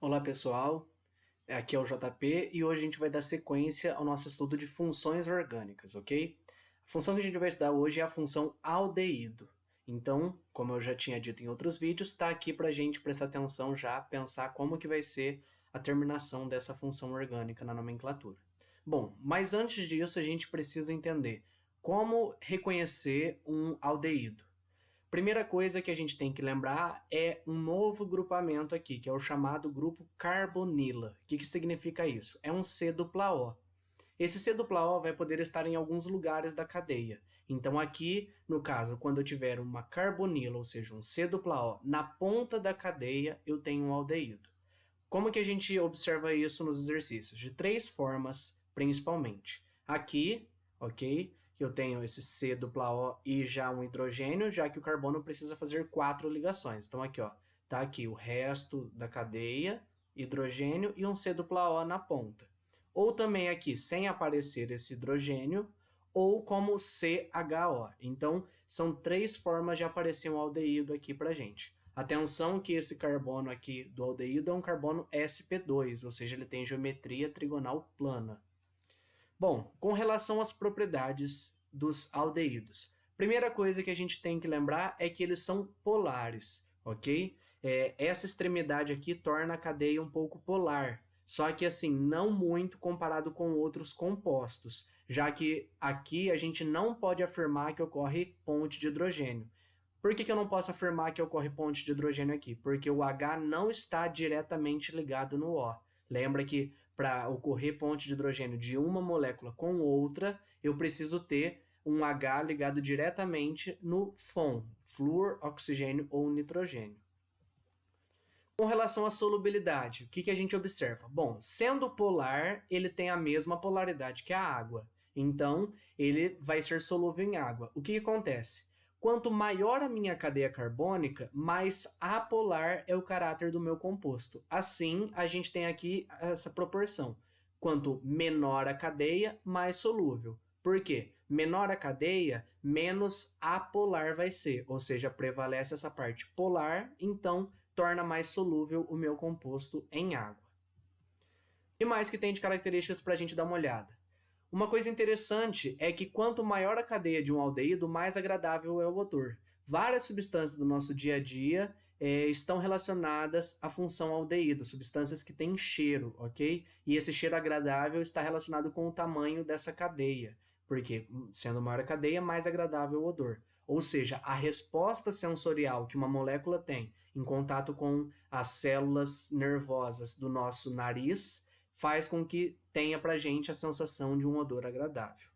Olá pessoal, aqui é o JP e hoje a gente vai dar sequência ao nosso estudo de funções orgânicas, ok? A função que a gente vai estudar hoje é a função aldeído. Então, como eu já tinha dito em outros vídeos, está aqui para a gente prestar atenção já, pensar como que vai ser a terminação dessa função orgânica na nomenclatura. Bom, mas antes disso a gente precisa entender como reconhecer um aldeído. Primeira coisa que a gente tem que lembrar é um novo grupamento aqui, que é o chamado grupo carbonila. O que significa isso? É um C-O. Esse C-O vai poder estar em alguns lugares da cadeia. Então aqui, no caso, quando eu tiver uma carbonila, ou seja, um C-O na ponta da cadeia, eu tenho um aldeído. Como que a gente observa isso nos exercícios? De três formas, principalmente. Aqui, ok, que eu tenho esse C-O e já um hidrogênio, já que o carbono precisa fazer 4 ligações. Então aqui, ó, tá aqui o resto da cadeia, hidrogênio e um C-O na ponta. Ou também aqui, sem aparecer esse hidrogênio, ou como CHO. Então, são três formas de aparecer um aldeído aqui pra gente. Atenção que esse carbono aqui do aldeído é um carbono sp2, ou seja, ele tem geometria trigonal plana. Bom, com relação às propriedades dos aldeídos, primeira coisa que a gente tem que lembrar é que eles são polares, ok? Essa extremidade aqui torna a cadeia um pouco polar, só que assim, não muito comparado com outros compostos, já que aqui a gente não pode afirmar que ocorre ponte de hidrogênio. Por que eu não posso afirmar que ocorre ponte de hidrogênio aqui? Porque o H não está diretamente ligado no O. Lembra que para ocorrer ponte de hidrogênio de uma molécula com outra, eu preciso ter um H ligado diretamente no FON, flúor, oxigênio ou nitrogênio. Com relação à solubilidade, o que a gente observa? Bom, sendo polar, ele tem a mesma polaridade que a água. Então, ele vai ser solúvel em água. O que acontece? Quanto maior a minha cadeia carbônica, mais apolar é o caráter do meu composto. Assim, a gente tem aqui essa proporção. Quanto menor a cadeia, mais solúvel. Por quê? Menor a cadeia, menos apolar vai ser, ou seja, prevalece essa parte polar, então torna mais solúvel o meu composto em água. E mais que tem de características para a gente dar uma olhada? Uma coisa interessante é que quanto maior a cadeia de um aldeído, mais agradável é o odor. Várias substâncias do nosso dia a dia estão relacionadas à função aldeído, substâncias que têm cheiro, ok? E esse cheiro agradável está relacionado com o tamanho dessa cadeia, porque sendo maior a cadeia, mais agradável o odor. Ou seja, a resposta sensorial que uma molécula tem em contato com as células nervosas do nosso nariz faz com que tenha para a gente a sensação de um odor agradável.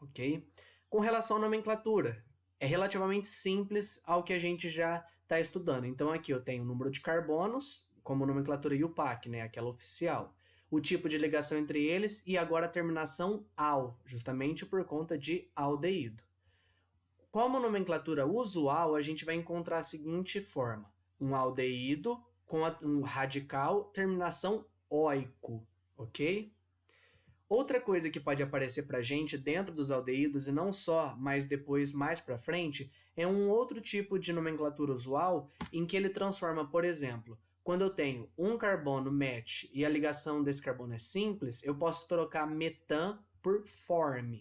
Ok? Com relação à nomenclatura, é relativamente simples ao que a gente já está estudando. Então aqui eu tenho o número de carbonos, como nomenclatura IUPAC, né, aquela oficial. O tipo de ligação entre eles e agora a terminação -al, justamente por conta de aldeído. Como nomenclatura usual, a gente vai encontrar a seguinte forma: um aldeído com um radical, terminação oico, ok? Outra coisa que pode aparecer para a gente dentro dos aldeídos, e não só, mas depois mais para frente, é um outro tipo de nomenclatura usual em que ele transforma, por exemplo, quando eu tenho um carbono match e a ligação desse carbono é simples, eu posso trocar metan por form.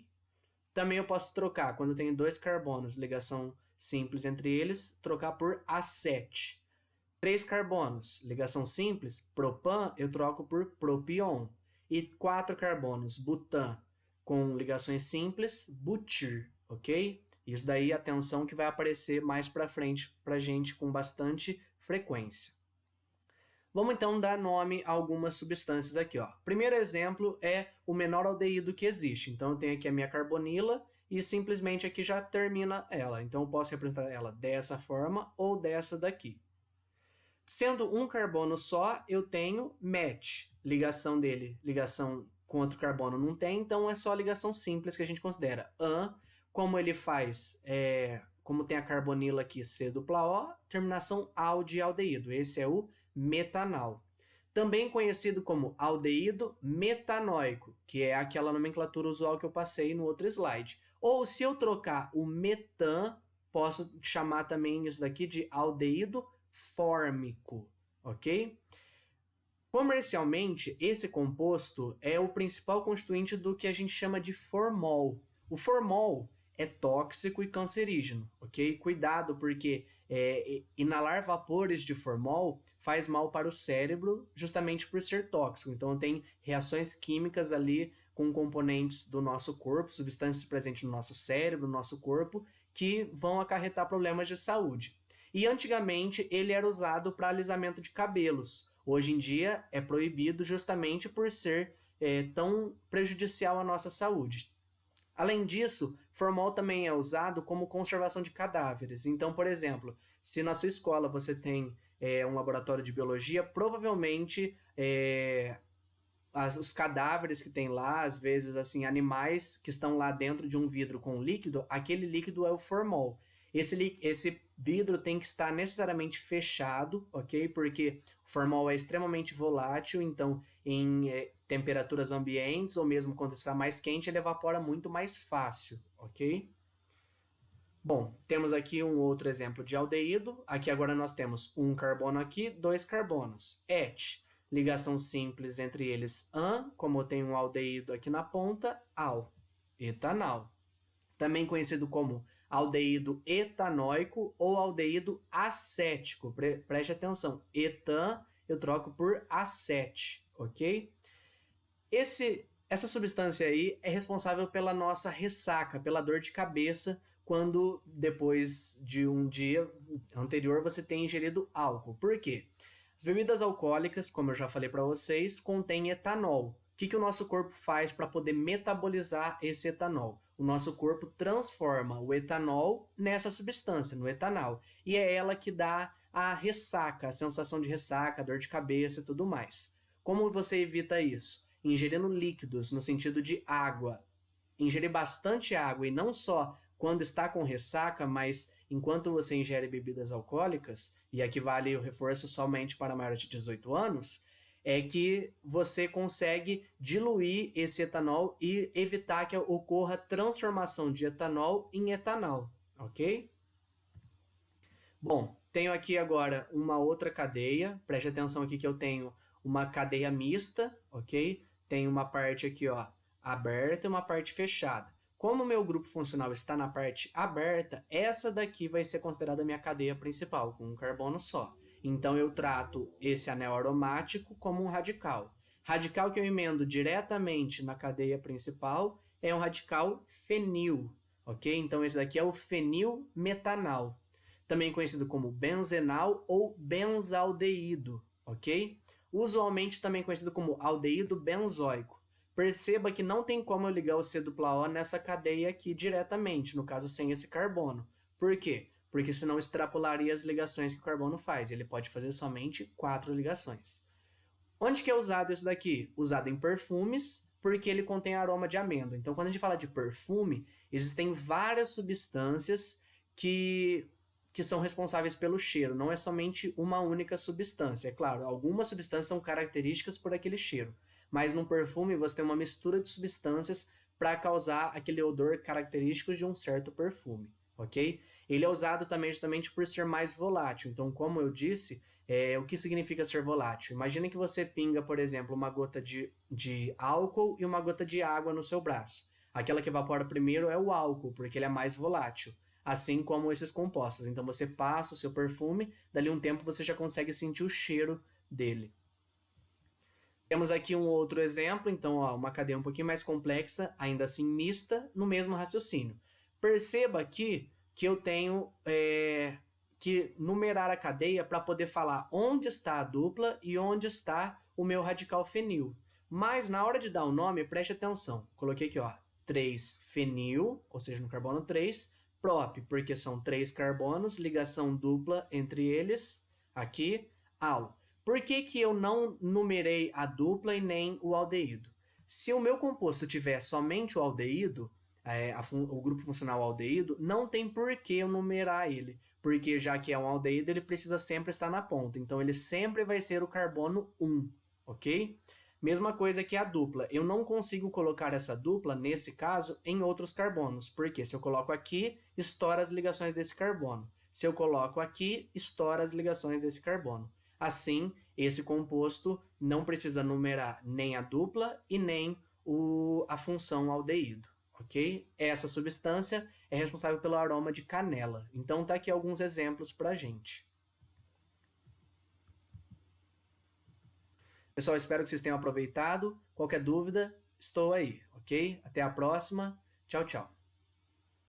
Também eu posso trocar, quando eu tenho dois carbonos, ligação simples entre eles, trocar por acet. Três carbonos, ligação simples, propan, eu troco por propion. E quatro carbonos, butan, com ligações simples, butir, ok? Isso daí, atenção que vai aparecer mais para frente para gente com bastante frequência. Vamos então dar nome a algumas substâncias aqui, ó. Primeiro exemplo é o menor aldeído que existe. Então eu tenho aqui a minha carbonila e simplesmente aqui já termina ela. Então eu posso representar ela dessa forma ou dessa daqui. Sendo um carbono só, eu tenho match, ligação dele, ligação com outro carbono não tem, então é só ligação simples que a gente considera. Como ele faz, como tem a carbonila aqui, C-O, terminação al de aldeído. Esse é o metanal. Também conhecido como aldeído metanoico, que é aquela nomenclatura usual que eu passei no outro slide. Ou se eu trocar o metan, posso chamar também isso daqui de aldeído fórmico, ok? Comercialmente, esse composto é o principal constituinte do que a gente chama de formol. O formol é tóxico e cancerígeno, ok? Cuidado, porque inalar vapores de formol faz mal para o cérebro justamente por ser tóxico. Então, tem reações químicas ali com componentes do nosso corpo, substâncias presentes no nosso cérebro, no nosso corpo, que vão acarretar problemas de saúde. E antigamente ele era usado para alisamento de cabelos. Hoje em dia é proibido justamente por ser tão prejudicial à nossa saúde. Além disso, formol também é usado como conservação de cadáveres. Então, por exemplo, se na sua escola você tem um laboratório de biologia, provavelmente os cadáveres que tem lá, às vezes assim, animais que estão lá dentro de um vidro com líquido, aquele líquido é o formol. Esse vidro tem que estar necessariamente fechado, ok? Porque o formol é extremamente volátil, então em temperaturas ambientes ou mesmo quando está mais quente, ele evapora muito mais fácil, ok? Bom, temos aqui um outro exemplo de aldeído. Aqui agora nós temos um carbono aqui, dois carbonos. Et, ligação simples entre eles an, como tem um aldeído aqui na ponta, al, etanal. Também conhecido como aldeído etanóico ou aldeído acético. Preste atenção, etan eu troco por acete, ok? Essa substância aí é responsável pela nossa ressaca, pela dor de cabeça, quando depois de um dia anterior você tem ingerido álcool. Por quê? As bebidas alcoólicas, como eu já falei para vocês, contêm etanol. O que o nosso corpo faz para poder metabolizar esse etanol? O nosso corpo transforma o etanol nessa substância, no etanol. E é ela que dá a ressaca, a sensação de ressaca, dor de cabeça e tudo mais. Como você evita isso? Ingerindo líquidos, no sentido de água. Ingerir bastante água e não só quando está com ressaca, mas enquanto você ingere bebidas alcoólicas, e aqui vale o reforço somente para maiores de 18 anos, é que você consegue diluir esse etanol e evitar que ocorra transformação de etanol em etanol, ok? Bom, tenho aqui agora uma outra cadeia, preste atenção aqui que eu tenho uma cadeia mista, ok? Tem uma parte aqui, ó, aberta e uma parte fechada. Como o meu grupo funcional está na parte aberta, essa daqui vai ser considerada a minha cadeia principal, com um carbono só. Então, eu trato esse anel aromático como um radical. Radical que eu emendo diretamente na cadeia principal é um radical fenil, ok? Então, esse daqui é o fenilmetanal, também conhecido como benzenal ou benzaldeído, ok? Usualmente também conhecido como aldeído benzoico. Perceba que não tem como eu ligar o C-O nessa cadeia aqui diretamente, no caso sem esse carbono. Por quê? Porque senão extrapolaria as ligações que o carbono faz. Ele pode fazer somente 4 ligações. Onde que é usado isso daqui? Usado em perfumes, porque ele contém aroma de amêndoa. Então, quando a gente fala de perfume, existem várias substâncias que são responsáveis pelo cheiro. Não é somente uma única substância. É claro, algumas substâncias são características por aquele cheiro. Mas num perfume você tem uma mistura de substâncias para causar aquele odor característico de um certo perfume, ok? Ele é usado também justamente por ser mais volátil. Então, como eu disse, o que significa ser volátil? Imagine que você pinga, por exemplo, uma gota de álcool e uma gota de água no seu braço. Aquela que evapora primeiro é o álcool, porque ele é mais volátil, assim como esses compostos. Então, você passa o seu perfume, dali um tempo você já consegue sentir o cheiro dele. Temos aqui um outro exemplo, então ó, uma cadeia um pouquinho mais complexa, ainda assim mista, no mesmo raciocínio. Perceba aqui que eu tenho que numerar a cadeia para poder falar onde está a dupla e onde está o meu radical fenil. Mas na hora de dar o nome, preste atenção. Coloquei aqui, ó, 3-fenil, ou seja, no carbono 3, prop, porque são 3 carbonos, ligação dupla entre eles, aqui, al. Por que eu não numerei a dupla e nem o aldeído? Se o meu composto tiver somente o aldeído, o grupo funcional aldeído, não tem por que eu numerar ele, porque já que é um aldeído, ele precisa sempre estar na ponta. Então, ele sempre vai ser o carbono 1, ok? Mesma coisa que a dupla. Eu não consigo colocar essa dupla, nesse caso, em outros carbonos, porque se eu coloco aqui, estoura as ligações desse carbono. Se eu coloco aqui, estoura as ligações desse carbono. Assim, Esse composto não precisa numerar nem a dupla e nem a função aldeído, ok? Essa substância é responsável pelo aroma de canela. Então tá aqui alguns exemplos para a gente. Pessoal, espero que vocês tenham aproveitado. Qualquer dúvida, estou aí, ok? Até a próxima. Tchau, tchau.